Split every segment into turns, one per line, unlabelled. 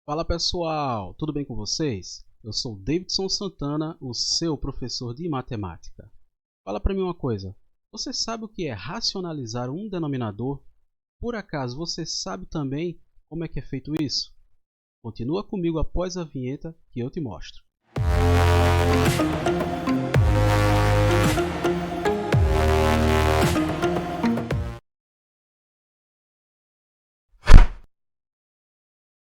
Fala pessoal, tudo bem com vocês? Eu sou Davidson Santana, o seu professor de matemática. Fala para mim uma coisa, você sabe o que é racionalizar um denominador? Por acaso você sabe também como é que é feito isso? Continua comigo após a vinheta que eu te mostro.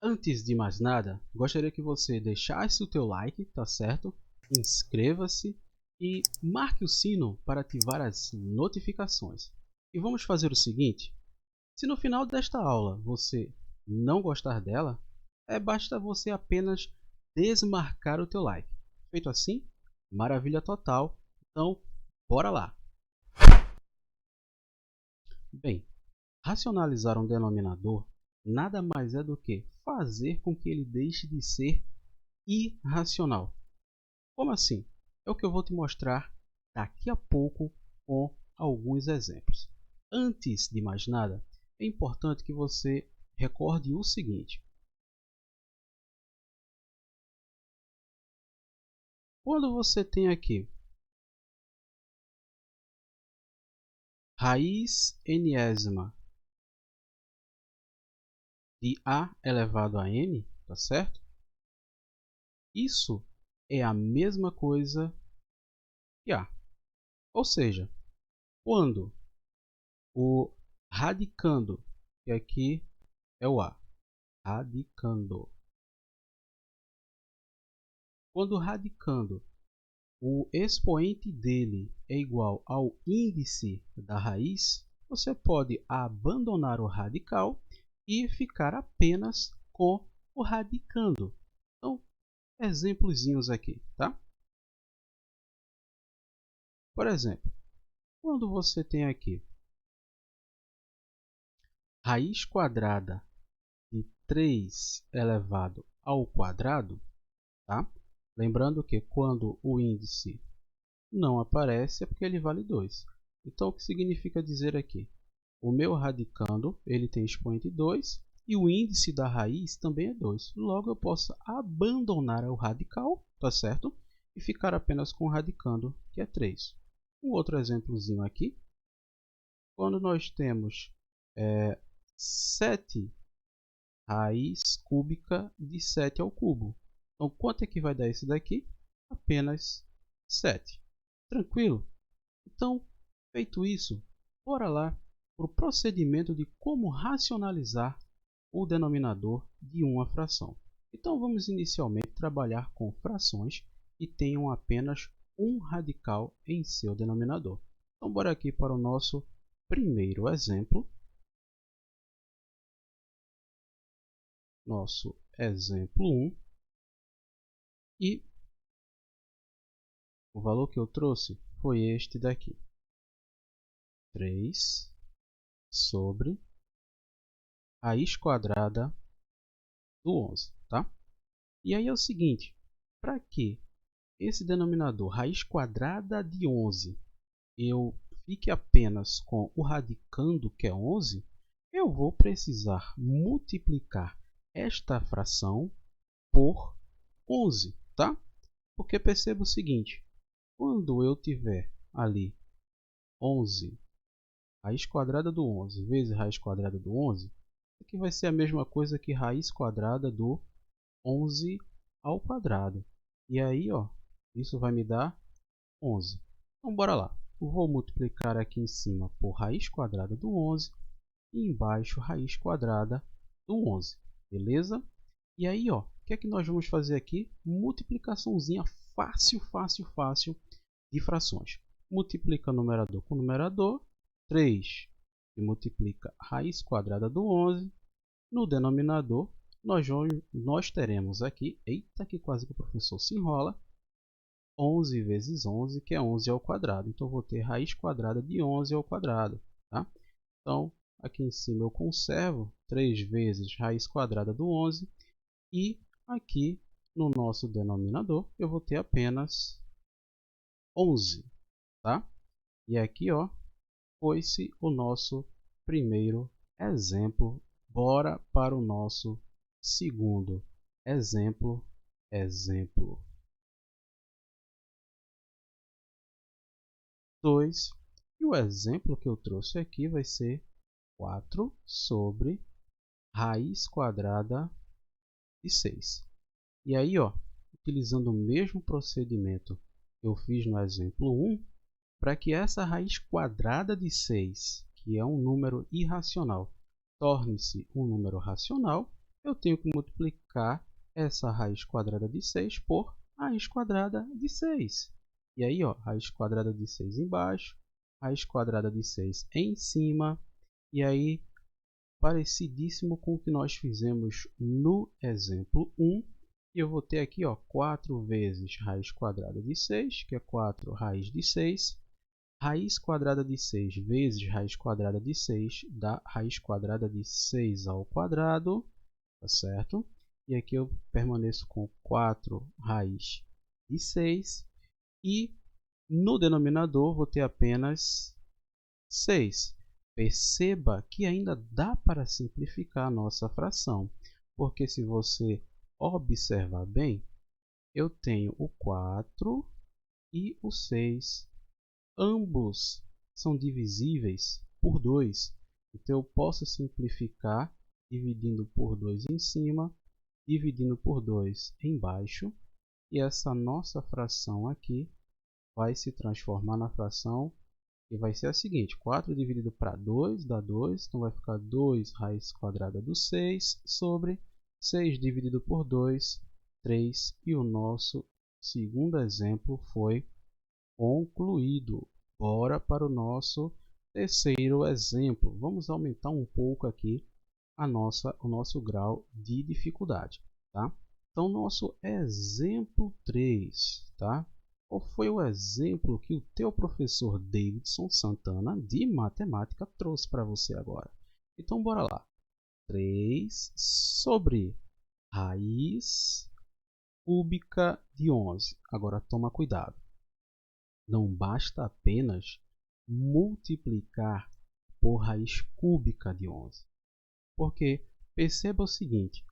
Antes de mais nada, gostaria que você deixasse o teu like, tá certo? Inscreva-se e marque o sino para ativar as notificações. E vamos fazer o seguinte, se no final desta aula você não gostar dela, basta você apenas desmarcar o teu like. Feito assim, maravilha total. Então, bora lá! Bem, racionalizar um denominador nada mais é do que fazer com que ele deixe de ser irracional. Como assim? É o que eu vou te mostrar daqui a pouco com alguns exemplos. Antes de mais nada, é importante que você recorde o seguinte. Quando você tem aqui raiz enésima de a elevado a n, tá certo? Isso é a mesma coisa que a. Ou seja, quando o radicando, que aqui é o a, radicando. Quando radicando o expoente dele é igual ao índice da raiz, você pode abandonar o radical e ficar apenas com o radicando. Então, exemplozinhos aqui, tá? Por exemplo, quando você tem aqui raiz quadrada de 3 elevado ao quadrado, tá? Lembrando que quando o índice não aparece é porque ele vale 2. Então, o que significa dizer aqui? O meu radicando ele tem expoente 2 e o índice da raiz também é 2. Logo, eu posso abandonar o radical, tá certo? E ficar apenas com o radicando, que é 3. Um outro exemplozinho aqui. Quando nós temos 7 raiz cúbica de 7 ao cubo. Então, quanto é que vai dar esse daqui? Apenas 7. Tranquilo? Então, feito isso, bora lá para o procedimento de como racionalizar o denominador de uma fração. Então, vamos inicialmente trabalhar com frações que tenham apenas um radical em seu denominador. Então, bora aqui para o nosso primeiro exemplo. Nosso exemplo 1. E o valor que eu trouxe foi este daqui. 3 sobre raiz quadrada do 11, tá? E aí é o seguinte, para que esse denominador raiz quadrada de 11 eu fique apenas com o radicando, que é 11, eu vou precisar multiplicar esta fração por 11, tá? Porque perceba o seguinte, quando eu tiver ali 11, raiz quadrada do 11 vezes raiz quadrada do 11, aqui vai ser a mesma coisa que raiz quadrada do 11 ao quadrado. E aí, ó, isso vai me dar 11. Então, bora lá. Eu vou multiplicar aqui em cima por raiz quadrada do 11 e embaixo raiz quadrada do 11. Beleza? E aí, ó, o que é que nós vamos fazer aqui? Multiplicaçãozinha fácil, fácil, fácil de frações. Multiplica numerador com numerador. 3 que multiplica raiz quadrada do 11. No denominador, nós teremos aqui, eita que quase que o professor se enrola, 11 vezes 11, que é 11 ao quadrado. Então, vou ter raiz quadrada de 11 ao quadrado. Tá? Então, aqui em cima eu conservo 3 vezes raiz quadrada do 11. E aqui no nosso denominador eu vou ter apenas 11. Tá? E aqui, ó, foi-se o nosso primeiro exemplo. Bora para o nosso segundo exemplo, exemplo 2. E o exemplo que eu trouxe aqui vai ser 4 sobre raiz quadrada de 6. E aí, ó, utilizando o mesmo procedimento que eu fiz no exemplo 1, para que essa raiz quadrada de 6, que é um número irracional, torne-se um número racional, eu tenho que multiplicar essa raiz quadrada de 6 por raiz quadrada de 6. E aí, ó, raiz quadrada de 6 embaixo, raiz quadrada de 6 em cima, e aí, parecidíssimo com o que nós fizemos no exemplo 1, e eu vou ter aqui, ó, 4 vezes raiz quadrada de 6, que é 4 raiz de 6, raiz quadrada de 6 vezes raiz quadrada de 6 dá raiz quadrada de 6 ao quadrado, tá certo? E aqui eu permaneço com 4 raiz de 6 e no denominador vou ter apenas 6. Perceba que ainda dá para simplificar a nossa fração, porque se você observar bem, eu tenho o 4 e o 6. Ambos são divisíveis por 2. Então, eu posso simplificar dividindo por 2 em cima, dividindo por 2 embaixo. E essa nossa fração aqui vai se transformar na fração que vai ser a seguinte. 4 dividido para 2 dá 2. Então, vai ficar 2 raiz quadrada do 6 sobre 6 dividido por 2, 3. E o nosso segundo exemplo foi concluído. Bora para o nosso terceiro exemplo. Vamos aumentar um pouco aqui o nosso grau de dificuldade. Tá? Então, nosso exemplo 3. Tá? Qual foi o exemplo que o teu professor Davidson Santana, de matemática, trouxe para você agora? Então, bora lá. 3 sobre raiz cúbica de 11. Agora, toma cuidado. Não basta apenas multiplicar por raiz cúbica de 11. Porque perceba o seguinte,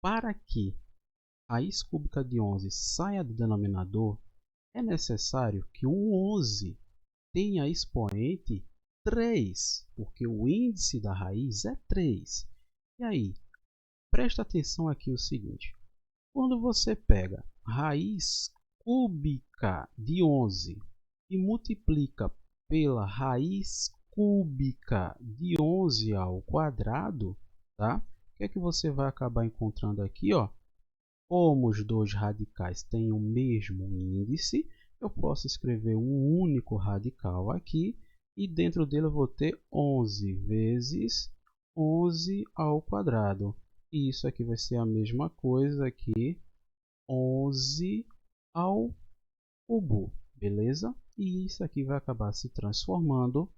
para que a raiz cúbica de 11 saia do denominador, é necessário que o 11 tenha expoente 3, porque o índice da raiz é 3. E aí, presta atenção aqui o seguinte, quando você pega raiz cúbica de 11 e multiplica pela raiz cúbica de 11 ao quadrado, tá? O que é que você vai acabar encontrando aqui, ó? Como os dois radicais têm o mesmo índice, eu posso escrever um único radical aqui e dentro dele eu vou ter 11 vezes 11 ao quadrado. E isso aqui vai ser a mesma coisa aqui, 11 ao cubo, beleza? E isso aqui vai acabar se transformando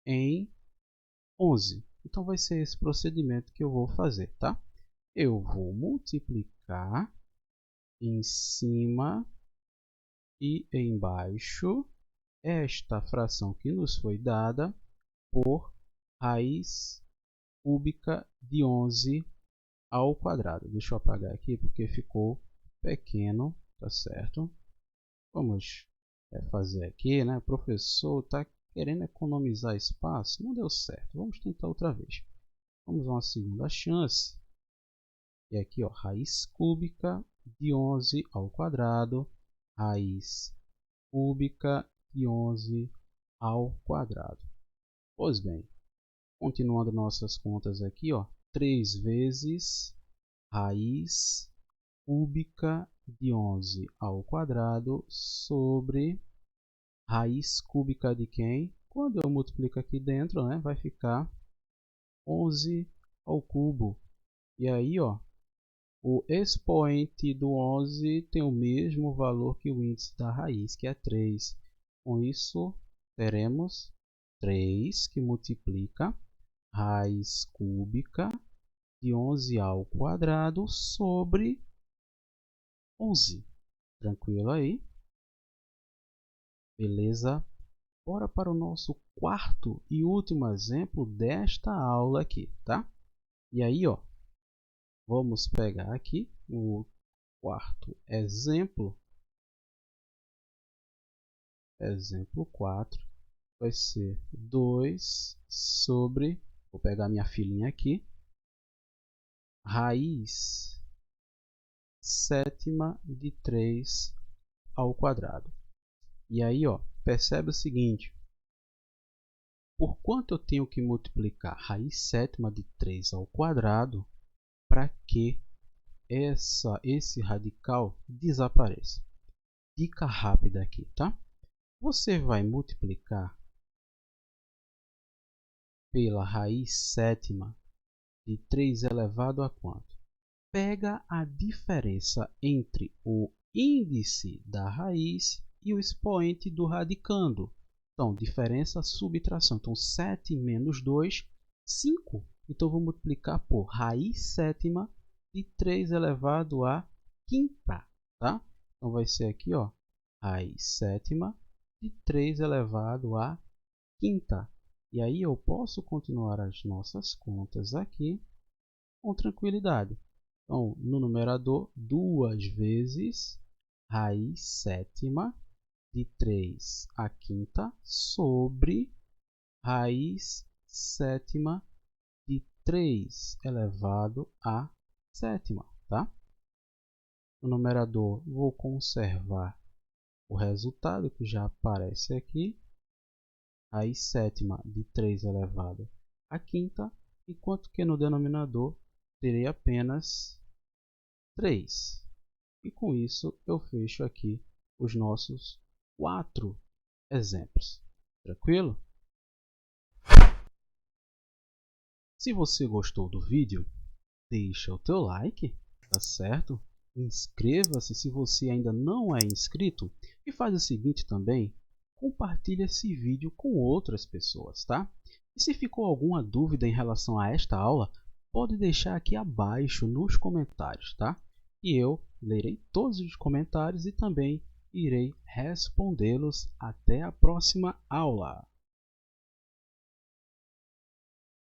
em 11. Então, vai ser esse procedimento que eu vou fazer, tá? Eu vou multiplicar em cima e embaixo esta fração que nos foi dada por raiz cúbica de 11 ao quadrado. Deixa eu apagar aqui porque ficou pequeno, tá certo? Vamos fazer aqui, né? O professor está querendo economizar espaço, não deu certo. Vamos tentar outra vez. Vamos a uma segunda chance. E aqui, ó, raiz cúbica de 11 ao quadrado, raiz cúbica de 11 ao quadrado. Pois bem, continuando nossas contas aqui, ó, 3 vezes raiz cúbica de 11 ao quadrado sobre raiz cúbica de quem? Quando eu multiplico aqui dentro, né, vai ficar 11 ao cubo. E aí, ó, o expoente do 11 tem o mesmo valor que o índice da raiz, que é 3. Com isso, teremos 3 que multiplica raiz cúbica de 11 ao quadrado sobre 11. Tranquilo aí? Beleza? Bora para o nosso quarto e último exemplo desta aula aqui, tá? E aí, ó, Vamos pegar aqui o quarto exemplo. Exemplo 4 vai ser 2 sobre, vou pegar minha filinha aqui, raiz sétima de 3 ao quadrado. E aí, ó, percebe o seguinte, por quanto eu tenho que multiplicar raiz sétima de 3 ao quadrado para que esse radical desapareça? Dica rápida aqui, tá? Você vai multiplicar pela raiz sétima de 3 elevado a quanto? Pega a diferença entre o índice da raiz e o expoente do radicando. Então, diferença, subtração. Então, 7 menos 2, 5. Então, vou multiplicar por raiz sétima de 3 elevado a quinta. Tá? Então, vai ser aqui, ó, raiz sétima de 3 elevado a quinta. E aí eu posso continuar as nossas contas aqui com tranquilidade. Então, no numerador, 2 vezes raiz sétima de 3 à quinta sobre raiz sétima de 3 elevado à sétima. Tá? No numerador, vou conservar o resultado que já aparece aqui. Raiz sétima de 3 elevado à quinta, enquanto que no denominador terei apenas 3. E com isso eu fecho aqui os nossos 4 exemplos. Tranquilo? Se você gostou do vídeo, deixa o teu like, tá certo? Inscreva-se se você ainda não é inscrito e faz o seguinte também, compartilhe esse vídeo com outras pessoas, tá? E se ficou alguma dúvida em relação a esta aula, pode deixar aqui abaixo nos comentários, tá? E eu lerei todos os comentários e também irei respondê-los. Até a próxima aula!